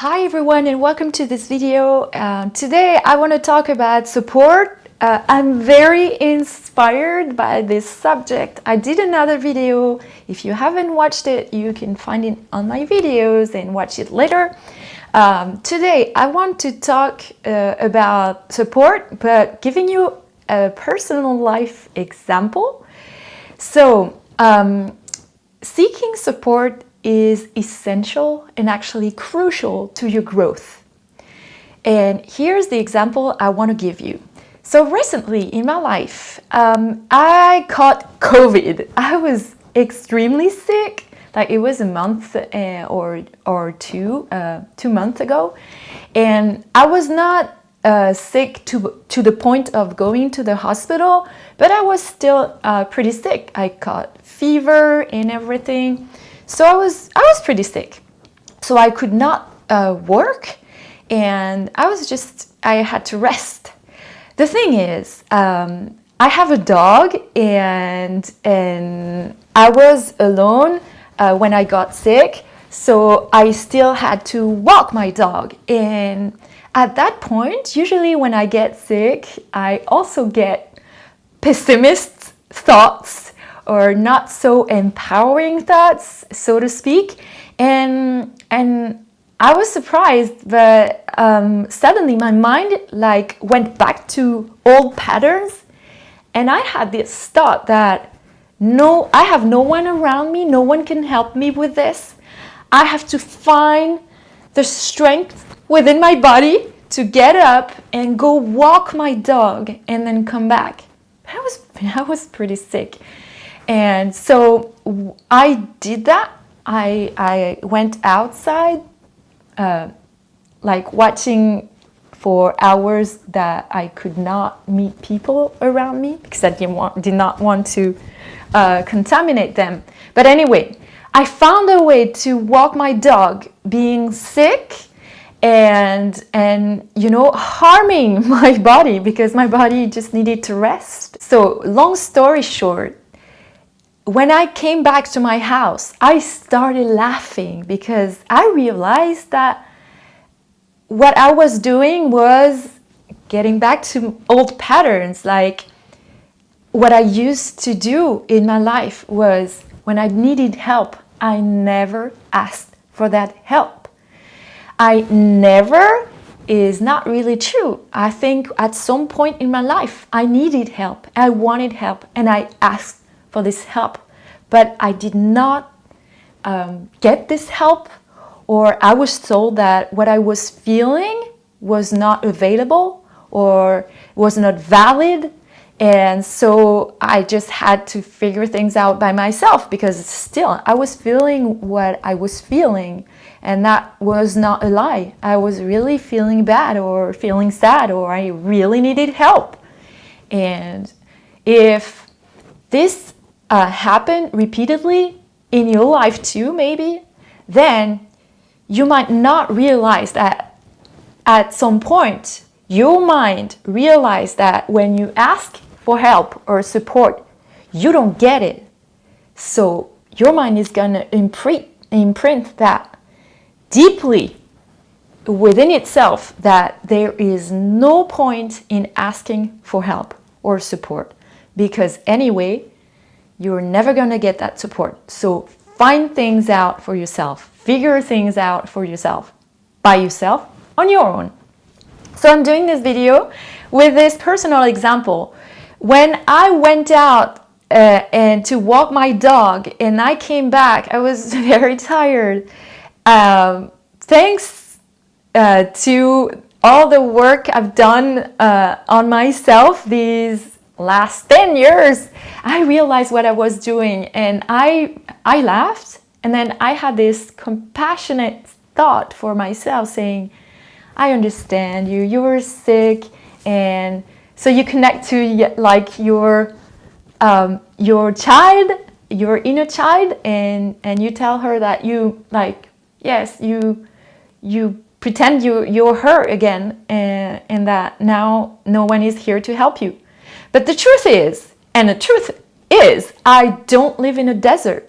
Hi everyone and welcome to this video. Today I want to talk about support. I'm very inspired by this subject. I did another video. If you haven't watched it, you can find it on my videos and watch it later. Today I want to talk about support, but giving you a personal life example. So seeking support is essential and actually crucial to your growth. And here's the example I want to give you. So recently in my life, I caught COVID. I was extremely sick. Like it was a month or two months ago. And I was not sick to the point of going to the hospital, but I was still pretty sick. I caught fever and everything. So I was pretty sick. So I could not work, and I had to rest. The thing is, I have a dog, and I was alone when I got sick, so I still had to walk my dog. And at that point, usually when I get sick, I also get pessimist thoughts or not so empowering thoughts, so to speak. And I was surprised, but suddenly my mind went back to old patterns, and I had this thought that no, I have no one around me, no one can help me with this. I have to find the strength within my body to get up and go walk my dog and then come back. I was pretty sick. And so I did that. I went outside, watching for hours that I could not meet people around me because I did not want to contaminate them. But anyway, I found a way to walk my dog being sick and harming my body because my body just needed to rest. So long story short, when I came back to my house, I started laughing because I realized that what I was doing was getting back to old patterns. Like what I used to do in my life was when I needed help, I never asked for that help. I never is not really true. I think at some point in my life, I needed help. I wanted help and I asked for this help, but I did not get this help, or I was told that what I was feeling was not available or was not valid, and so I just had to figure things out by myself because still I was feeling what I was feeling, and that was not a lie. I was really feeling bad or feeling sad, or I really needed help. And if this happen repeatedly in your life too, maybe, then you might not realize that at some point your mind realizes that when you ask for help or support, you don't get it. So your mind is gonna imprint that deeply within itself that there is no point in asking for help or support, because anyway you're never going to get that support. So find things out for yourself. Figure things out for yourself, by yourself, on your own. So I'm doing this video with this personal example. When I went out and to walk my dog and I came back, I was very tired. Thanks to all the work I've done on myself these last 10 years, I realized what I was doing, and I laughed, and then I had this compassionate thought for myself saying, I understand you, you were sick, and so you connect to like your child, your inner child, and you tell her that you pretend you're her again, and that now no one is here to help you. But the truth is, I don't live in a desert.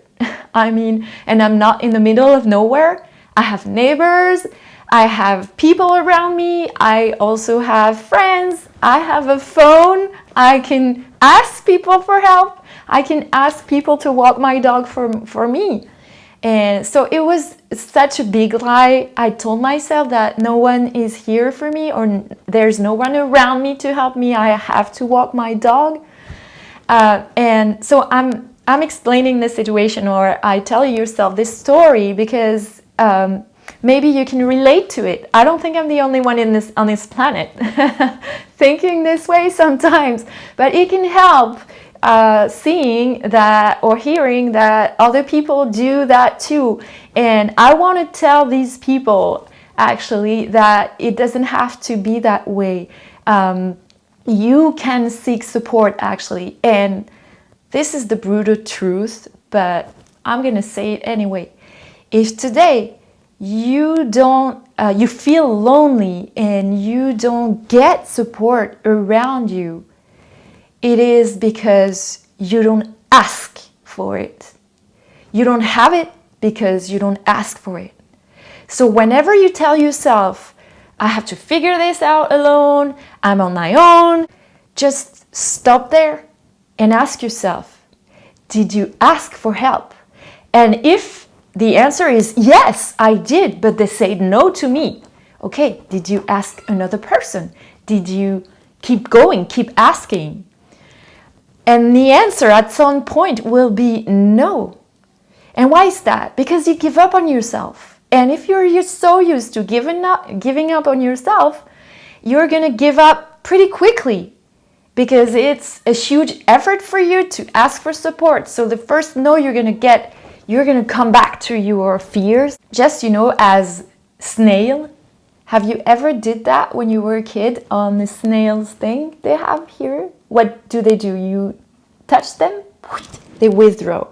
I mean, and I'm not in the middle of nowhere. I have neighbors, I have people around me. I also have friends. I have a phone. I can ask people for help. I can ask people to walk my dog for me. And so it was such a big lie. I told myself that no one is here for me, or there's no one around me to help me. I have to walk my dog. And so I'm explaining the situation, or I tell yourself this story because maybe you can relate to it. I don't think I'm the only one on this planet thinking this way sometimes, but it can help seeing that or hearing that other people do that too. And I want to tell these people actually that it doesn't have to be that way. You can seek support actually, and this is the brutal truth, but I'm gonna say it anyway. If today you feel lonely and you don't get support around you, it is because you don't ask for it. You don't have it because you don't ask for it. So whenever you tell yourself, I have to figure this out alone, I'm on my own, just stop there and ask yourself, did you ask for help? And if the answer is yes, I did, but they said no to me, okay, did you ask another person? Did you keep going, keep asking? And the answer at some point will be no. And why is that? Because you give up on yourself. And if you're so used to giving up on yourself, you're going to give up pretty quickly because it's a huge effort for you to ask for support. So the first no you're going to get, you're going to come back to your fears. Just, as snail. Have you ever did that when you were a kid on the snails thing they have here? What do? You touch them, they withdraw.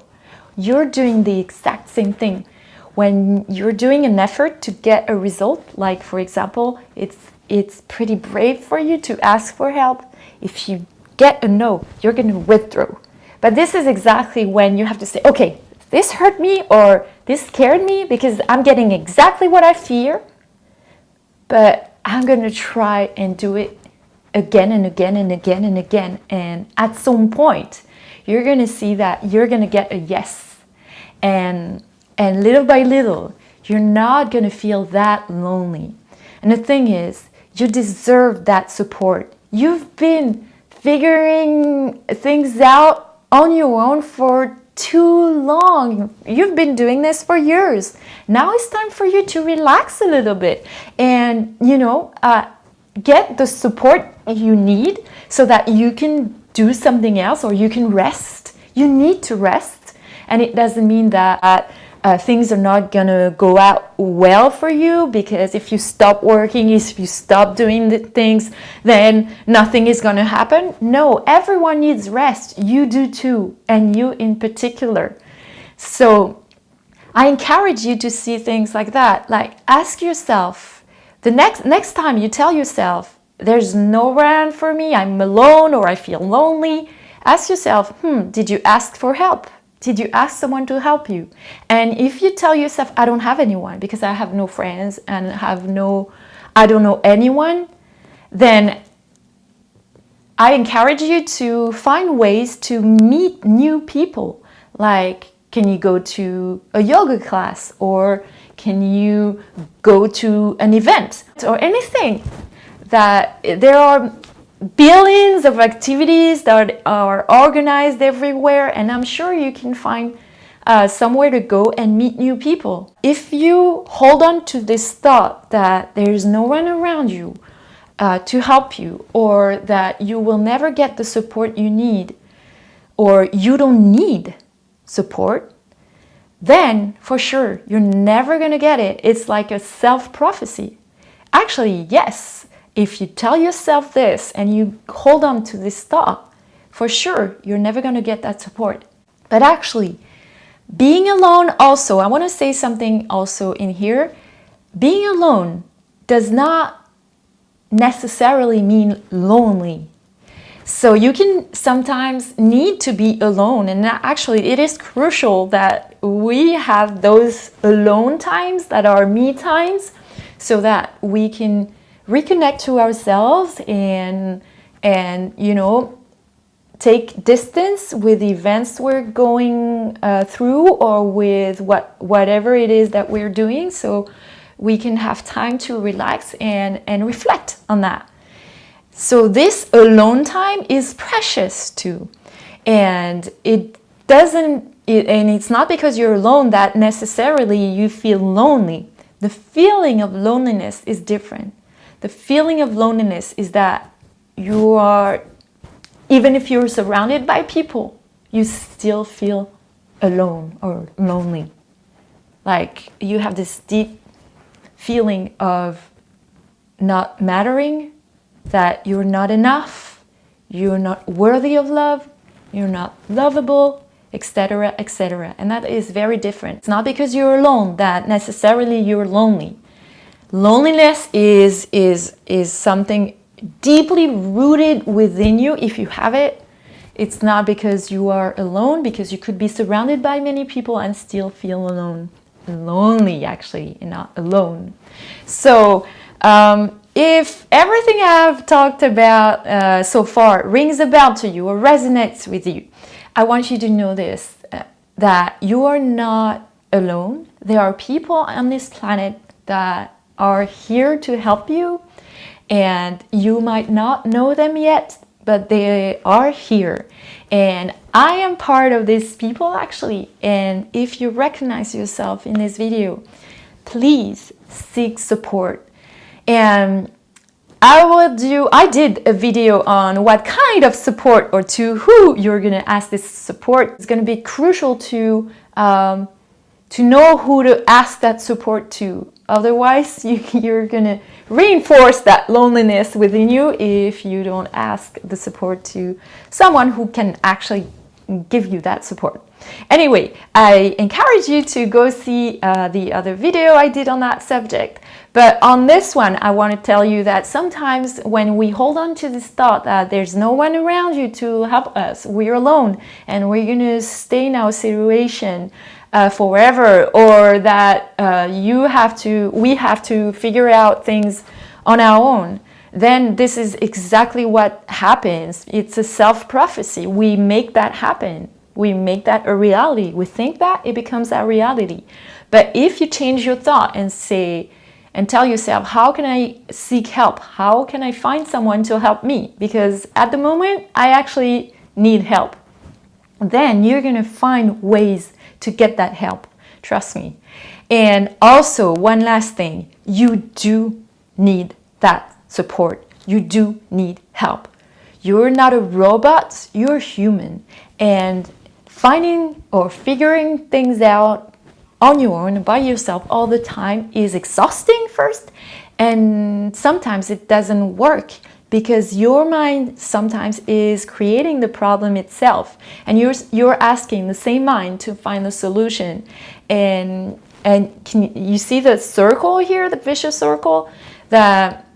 You're doing the exact same thing. When you're doing an effort to get a result, like for example, it's pretty brave for you to ask for help. If you get a no, you're going to withdraw. But this is exactly when you have to say, okay, this hurt me or this scared me because I'm getting exactly what I fear, but I'm going to try and do it again and again and again and again. And at some point, you're going to see that you're going to get a yes. And little by little, you're not going to feel that lonely. And the thing is, you deserve that support. You've been figuring things out on your own for too long. You've been doing this for years. Now it's time for you to relax a little bit and, get the support you need so that you can do something else or you can rest. You need to rest. And it doesn't mean that things are not going to go out well for you, because if you stop working, if you stop doing the things, then nothing is going to happen. No, everyone needs rest. You do too, and you in particular. So I encourage you to see things like that. Like, ask yourself, the next time you tell yourself, there's no one for me, I'm alone, or I feel lonely, ask yourself, did you ask for help? Did you ask someone to help you? And if you tell yourself, I don't have anyone because I have no friends and I don't know anyone, then I encourage you to find ways to meet new people. Like, can you go to a yoga class, or can you go to an event or anything? That there are billions of activities that are organized everywhere, and I'm sure you can find somewhere to go and meet new people. If you hold on to this thought that there's no one around you to help you, or that you will never get the support you need, or you don't need support, then for sure you're never going to get it. It's like a self-prophecy. Actually, yes. If you tell yourself this and you hold on to this thought, for sure, you're never going to get that support. But actually, being alone also, I want to say something also in here. Being alone does not necessarily mean lonely. So you can sometimes need to be alone. And actually, it is crucial that we have those alone times that are me times, so that we can reconnect to ourselves and you know, take distance with the events we're going through, or with whatever it is that we're doing, so we can have time to relax and reflect on that. So this alone time is precious too, and and it's not because you're alone that necessarily you feel lonely. The feeling of loneliness is different. The feeling of loneliness is that you are, even if you're surrounded by people, you still feel alone or lonely. Like you have this deep feeling of not mattering, that you're not enough, you're not worthy of love, you're not lovable, etc., etc. And that is very different. It's not because you're alone that necessarily you're lonely. Loneliness is something deeply rooted within you. If you have it, it's not because you are alone, because you could be surrounded by many people and still feel alone. Lonely, actually, and not alone. So if everything I've talked about so far rings a bell to you or resonates with you, I want you to know this, that you are not alone. There are people on this planet that are here to help you, and you might not know them yet, but they are here. And I am part of these people, actually. And if you recognize yourself in this video, please seek support. And I did a video on what kind of support, or to who you're going to ask this support. It's going to be crucial to know who to ask that support to. Otherwise, you're going to reinforce that loneliness within you if you don't ask the support to someone who can actually give you that support. Anyway, I encourage you to go see the other video I did on that subject. But on this one, I want to tell you that sometimes when we hold on to this thought that there's no one around you to help us, we're alone and we're going to stay in our situation forever, or that we have to figure out things on our own, then this is exactly what happens. It's a self-prophecy. We make that happen. We make that a reality. We think that it becomes our reality. But if you change your thought and say, and tell yourself, how can I seek help? How can I find someone to help me? Because at the moment, I actually need help. Then you're going to find ways to get that help. Trust me. And also, one last thing, you do need that support. You do need help. You're not a robot, you're human. And finding or figuring things out on your own, by yourself all the time is exhausting first. And sometimes it doesn't work, because your mind sometimes is creating the problem itself, and you're asking the same mind to find the solution. And you see the circle here, the vicious circle, that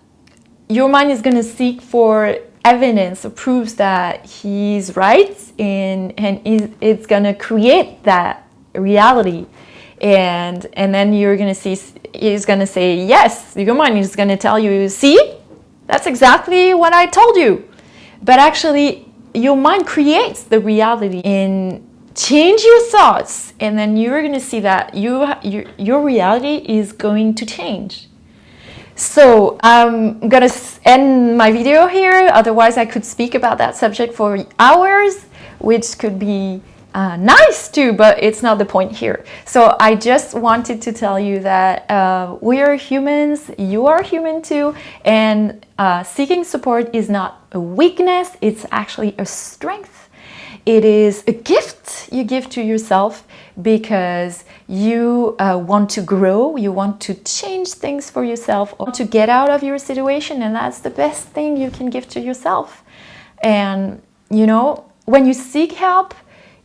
your mind is going to seek for evidence or proofs that he's right, and it's going to create that reality. And then you're going to see, he's going to say yes. Your mind is going to tell you, see, that's exactly what I told you. But actually, your mind creates the reality. And change your thoughts, and then you're going to see that your reality is going to change. So I'm going to end my video here. Otherwise, I could speak about that subject for hours, which could be nice too, but it's not the point here. So I just wanted to tell you that we are humans, you are human too, and seeking support is not a weakness, it's actually a strength. It is a gift you give to yourself because you want to grow, you want to change things for yourself, or to get out of your situation, and that's the best thing you can give to yourself. And you know, when you seek help,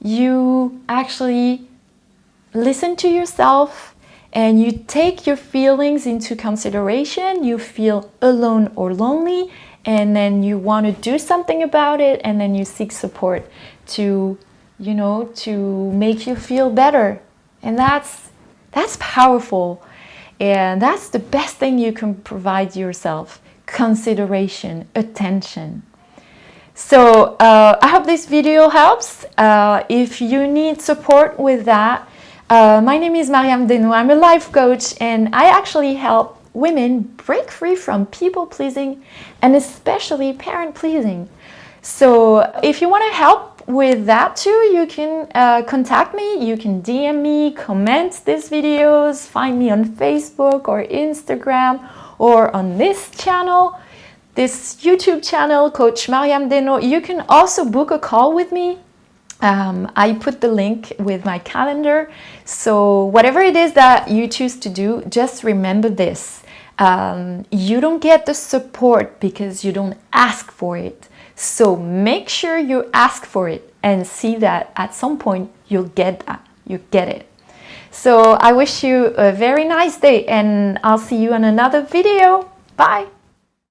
you actually listen to yourself and you take your feelings into consideration. You feel alone or lonely, and then you want to do something about it, and then you seek support to, you know, to make you feel better. And that's powerful. And that's the best thing you can provide yourself: consideration, attention. So I hope this video helps. If you need support with that, my name is Tifaine Dhainaut. I'm a life coach, and I actually help women break free from people pleasing and especially parent pleasing. So if you want to help with that too, you can contact me. You can DM me, comment these videos, find me on Facebook or Instagram or on this channel, this YouTube channel, Coach Tifaine Dhainaut. You can also book a call with me. I put the link with my calendar. So whatever it is that you choose to do, just remember this. You don't get the support because you don't ask for it. So make sure you ask for it and see that at some point you'll get that. You get it. So I wish you a very nice day, and I'll see you in another video. Bye.